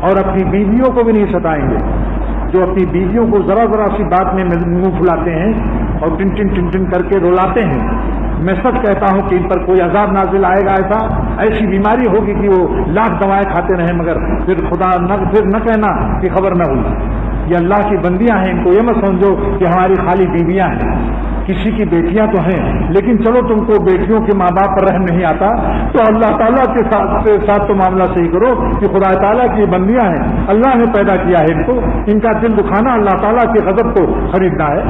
اور اپنی بیویوں کو بھی نہیں ستائیں گے. جو اپنی بیویوں کو ذرا ذرا سی بات میں منہ پھلاتے ہیں اور ٹن ٹن ٹن ٹن کر کے رلاتے ہیں، میں سچ کہتا ہوں کہ ان پر کوئی عذاب نازل آئے گا، ایسی بیماری ہوگی کہ وہ لاکھ دوائیں کھاتے رہیں مگر پھر نہ کہنا کہ خبر نہ ہوئی. یہ اللہ کی بندیاں ہیں، ان کو یہ مت سمجھو کہ ہماری خالی بیویاں ہیں. کسی کی بیٹیاں تو ہیں، لیکن چلو تم کو بیٹیوں کے ماں باپ پر رحم نہیں آتا تو اللہ تعالیٰ کے ساتھ تو معاملہ صحیح کرو کہ خدا تعالیٰ کی بندیاں ہیں، اللہ نے پیدا کیا ہے ان کو، ان کا دل دکھانا اللہ تعالیٰ کے غضب کو خریدنا ہے.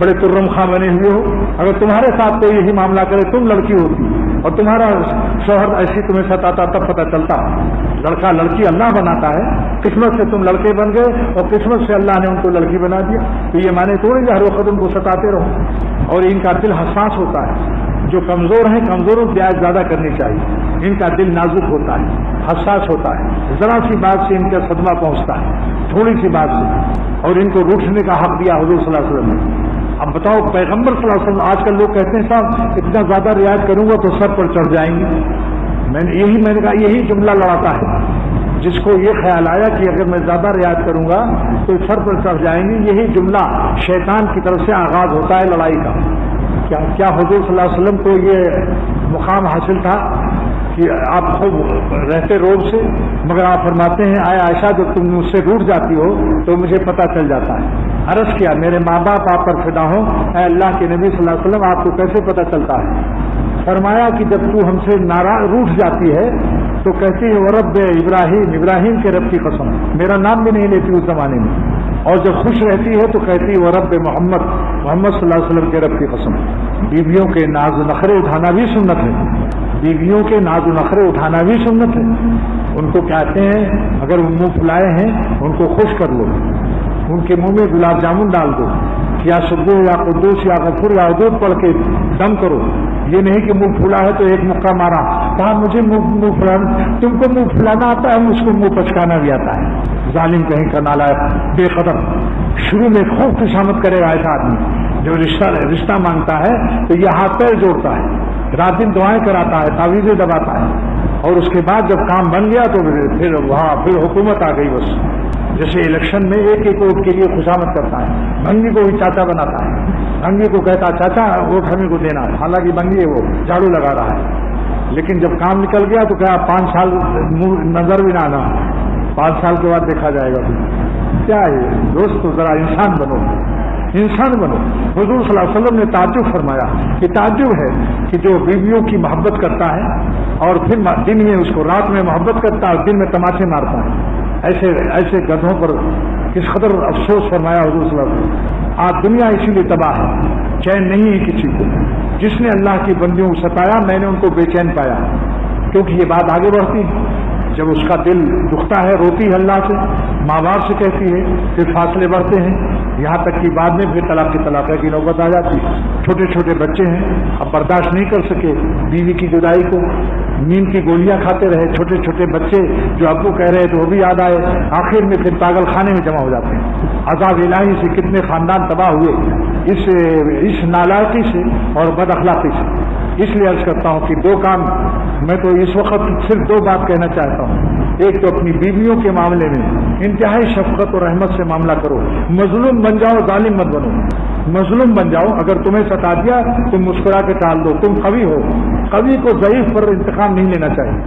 بڑے ترم خاں بنے ہوئے ہو، اگر تمہارے ساتھ کوئی یہی معاملہ کرے، تم لڑکی ہوتی اور تمہارا شوہر ایسی تمہیں ستاتا تب پتہ چلتا. لڑکا لڑکی اللہ بناتا ہے، قسمت سے تم لڑکے بن گئے اور قسمت سے اللہ نے ان کو لڑکی بنا دیا. تو یہ مانے تھوڑی ہر وقت ان کو ستاتے رہو. اور ان کا دل حساس ہوتا ہے، جو کمزور ہیں کمزوروں کی رعایت زیادہ کرنی چاہیے. ان کا دل نازک ہوتا ہے، حساس ہوتا ہے، ذرا سی بات سے ان کا صدمہ پہنچتا ہے، تھوڑی سی بات سے. اور ان کو روٹنے کا حق دیا حضور صلی اللہ علیہ وسلم نے. اب بتاؤ پیغمبر صلی اللہ علیہ وسلم، آج کل لوگ کہتے ہیں صاحب اتنا زیادہ رعایت کروں گا تو سر پر چڑھ جائیں گے. میں نے کہا یہی جملہ لڑاتا ہے. جس کو یہ خیال آیا کہ اگر میں زیادہ رعایت کروں گا تو سر پر چڑھ جائیں گے، یہی جملہ شیطان کی طرف سے آغاز ہوتا ہے لڑائی کا. کیا حضور صلی اللہ علیہ وسلم کو یہ مقام حاصل تھا کہ آپ خوب رہتے روب سے، مگر آپ فرماتے ہیں آئے عائشہ جب تم مجھ سے روٹ جاتی ہو تو مجھے پتہ چل جاتا ہے. عرض کیا میرے ماں باپ آپ پر فدا ہوں، اے اللہ کے نبی صلی اللہ علیہ وسلم آپ کو کیسے پتہ چلتا ہے؟ فرمایا کہ جب تو ہم سے ناراض روٹ جاتی ہے تو کہتی ہے ورب ابراہیم، ابراہیم کے رب کی قسم، میرا نام بھی نہیں لیتی اس زمانے میں. اور جب خوش رہتی ہے تو کہتی ہے ورب محمد، محمد صلی اللہ علیہ وسلم کے رب کی قسم. بیویوں کے ناز و نخرے اٹھانا بھی سنت ہے، بیویوں کے ناز و نخرے اٹھانا بھی سنت ہے. ان کو کہتے ہیں اگر وہ منہ پھلائے ہیں ان کو خوش کر لو، ان کے منہ میں گلاب جامن ڈال دو، یا سبو یا قدوس یا غفور یا حدود پڑھ کے دم کرو. یہ نہیں کہ منہ پھولا ہے تو ایک مکہ مارا، کہا مجھے منہ پھلانا، تم کو منہ پھلانا آتا ہے مجھ کو منہ پچکانا بھی آتا ہے. ظالم کہیں کا نالائق بے قدر. شروع میں خوب خوشامد کرے گا ایسا آدمی جو رشتہ مانگتا ہے تو یہ ہاتھ پیر جوڑتا ہے، رات دن دعائیں کراتا ہے، تعویذیں دباتا ہے، اور اس کے بعد جب کام بن گیا تو پھر حکومت آ گئی. بس جیسے الیکشن میں ایک ایک ووٹ کے لیے خوشامد کرتا ہے، بھنگی کو بھی چاچا بناتا ہے، بھنگی کو کہتا ہے چاچا ووٹ ہمیں کو دینا ہے، حالانکہ بھنگی وہ جھاڑو لگا رہا ہے. لیکن جب کام نکل گیا تو کہا 5 سال نظر بھی نہ آنا، 5 سال کے بعد دیکھا جائے گا. کیا ہے دوستو، ذرا انسان بنو، انسان بنو. حضور صلی اللہ علیہ وسلم نے تعجب فرمایا کہ تعجب ہے کہ جو بیویوں کی محبت کرتا ہے اور پھر دن میں اس کو رات میں محبت کرتا ہے اور دن میں تماچے مارتا ہے، ایسے گدھوں پر کس قدر افسوس فرمایا حضور صلی اللہ علیہ وسلم. آج دنیا اسی لیے تباہ ہے، چین نہیں ہے کسی کو. جس نے اللہ کی بندیوں کو ستایا میں نے ان کو بے چین پایا، کیونکہ یہ بات آگے بڑھتی ہے. جب اس کا دل دکھتا ہے روتی ہے اللہ سے، ماں باپ سے کہتی ہے، پھر فاصلے بڑھتے ہیں، یہاں تک کہ بعد میں پھر طلاق کی نوبت آ جاتی ہے. چھوٹے چھوٹے بچے ہیں، اب برداشت نہیں کر سکے بیوی کی جدائی کو، نیند کی گولیاں کھاتے رہے. چھوٹے چھوٹے بچے جو ابو کہہ رہے تو وہ بھی یاد آئے، آخر میں پھر پاگل خانے میں جمع ہو جاتے ہیں. عذاب الہی سے کتنے خاندان تباہ ہوئے اس نالائقی سے اور بد اخلاقی سے. اس لیے عرض کرتا ہوں کہ 2 کام میں تو اس وقت صرف 2 بات کہنا چاہتا ہوں. ایک تو اپنی بیویوں کے معاملے میں انتہائی شفقت اور رحمت سے معاملہ کرو. مظلوم بن جاؤ، ظالم مت بنو. مظلوم بن جاؤ، اگر تمہیں ستا دیا تم مسکرا کے ٹال دو. تم قوی ہو، قوی کو ضعیف پر انتقام نہیں لینا چاہیے.